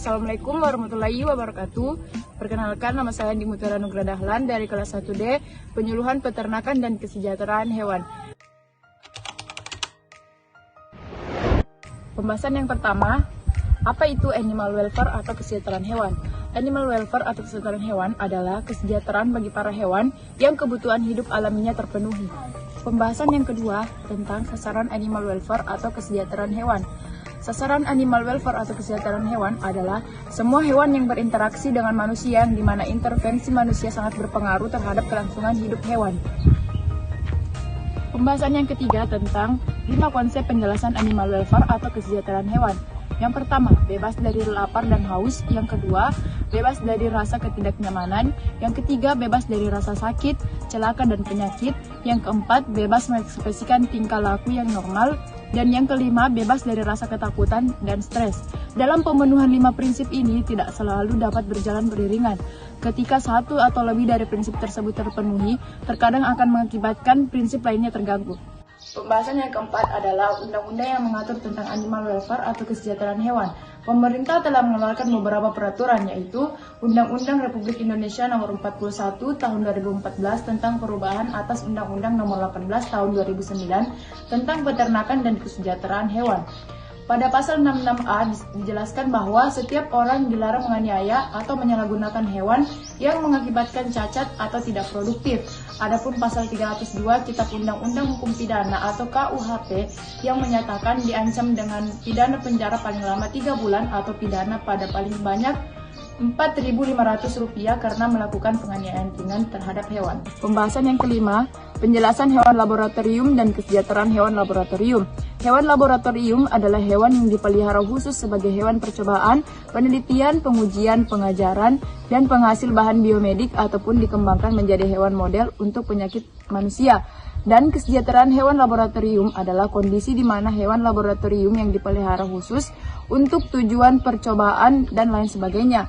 Assalamualaikum warahmatullahi wabarakatuh. Perkenalkan, nama saya Andi Mutiara Nugra Dahlan dari kelas 1D, Penyuluhan Peternakan dan Kesejahteraan Hewan. Pembahasan yang pertama, apa itu animal welfare atau kesejahteraan hewan? Animal welfare atau kesejahteraan hewan adalah kesejahteraan bagi para hewan yang kebutuhan hidup alaminya terpenuhi. Pembahasan yang kedua tentang sasaran animal welfare atau kesejahteraan hewan. Sasaran animal welfare atau kesejahteraan hewan adalah semua hewan yang berinteraksi dengan manusia di mana intervensi manusia sangat berpengaruh terhadap kelangsungan hidup hewan. Pembahasan yang ketiga tentang 5 konsep penjelasan animal welfare atau kesejahteraan hewan. Yang pertama, bebas dari lapar dan haus. Yang kedua, bebas dari rasa ketidaknyamanan. Yang ketiga, bebas dari rasa sakit, celaka dan penyakit. Yang keempat, bebas mengekspresikan tingkah laku yang normal. Dan yang kelima, bebas dari rasa ketakutan dan stres. Dalam pemenuhan 5 prinsip ini tidak selalu dapat berjalan beriringan. Ketika satu atau lebih dari prinsip tersebut terpenuhi, terkadang akan mengakibatkan prinsip lainnya terganggu. Pembahasan yang keempat adalah undang-undang yang mengatur tentang animal welfare atau kesejahteraan hewan. Pemerintah telah mengeluarkan beberapa peraturan, yaitu Undang-Undang Republik Indonesia Nomor 41 Tahun 2014 tentang perubahan atas Undang-Undang Nomor 18 Tahun 2009 tentang peternakan dan kesejahteraan hewan. Pada pasal 66A dijelaskan bahwa setiap orang dilarang menganiaya atau menyalahgunakan hewan yang mengakibatkan cacat atau tidak produktif. Adapun pasal 302 Kitab Undang-Undang Hukum Pidana atau KUHP yang menyatakan diancam dengan pidana penjara paling lama 3 bulan atau pidana pada paling banyak Rp4.500 karena melakukan penganiayaan ringan terhadap hewan. Pembahasan yang kelima, penjelasan hewan laboratorium dan kesejahteraan hewan laboratorium. Hewan laboratorium adalah hewan yang dipelihara khusus sebagai hewan percobaan, penelitian, pengujian, pengajaran, dan penghasil bahan biomedik ataupun dikembangkan menjadi hewan model untuk penyakit manusia. Dan kesejahteraan hewan laboratorium adalah kondisi di mana hewan laboratorium yang dipelihara khusus untuk tujuan percobaan dan lain sebagainya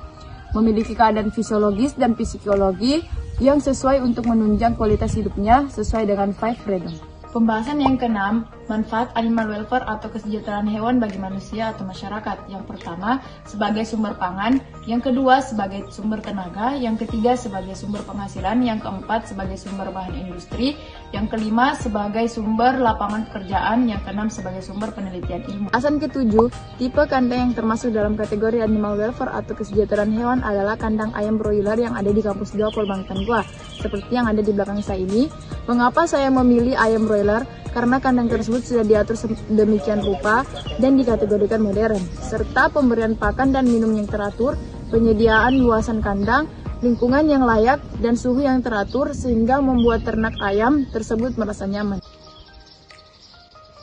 memiliki keadaan fisiologis dan psikologi yang sesuai untuk menunjang kualitas hidupnya sesuai dengan 5 freedom. Pembahasan yang keenam, manfaat animal welfare atau kesejahteraan hewan bagi manusia atau masyarakat. Yang pertama, sebagai sumber pangan. Yang kedua, sebagai sumber tenaga. Yang ketiga, sebagai sumber penghasilan. Yang keempat, sebagai sumber bahan industri. Yang kelima, sebagai sumber lapangan pekerjaan. Yang keenam, sebagai sumber penelitian ilmu. Pembahasan ketujuh, tipe kandang yang termasuk dalam kategori animal welfare atau kesejahteraan hewan adalah kandang ayam broiler yang ada di kampus 2 Polbangtan Gua. Seperti yang ada di belakang saya ini. Mengapa saya memilih ayam broiler? Karena kandang tersebut sudah diatur demikian rupa dan dikategorikan modern, serta pemberian pakan dan minum yang teratur, penyediaan luasan kandang, lingkungan yang layak, dan suhu yang teratur sehingga membuat ternak ayam tersebut merasa nyaman.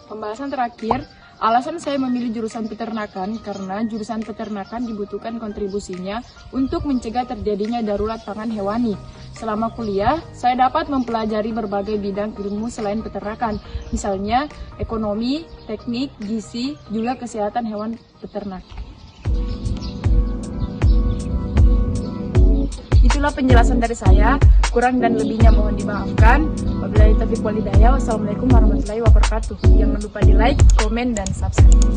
Pembahasan terakhir, alasan saya memilih jurusan peternakan karena jurusan peternakan dibutuhkan kontribusinya untuk mencegah terjadinya darurat pangan hewani. Selama kuliah, saya dapat mempelajari berbagai bidang ilmu selain peternakan, misalnya ekonomi, teknik, gizi, juga kesehatan hewan peternak. Itulah penjelasan dari saya, kurang dan lebihnya mohon dimaafkan. Wabillahi taufiq wal hidayah. Wassalamualaikum warahmatullahi wabarakatuh. Jangan lupa di like, komen, dan subscribe.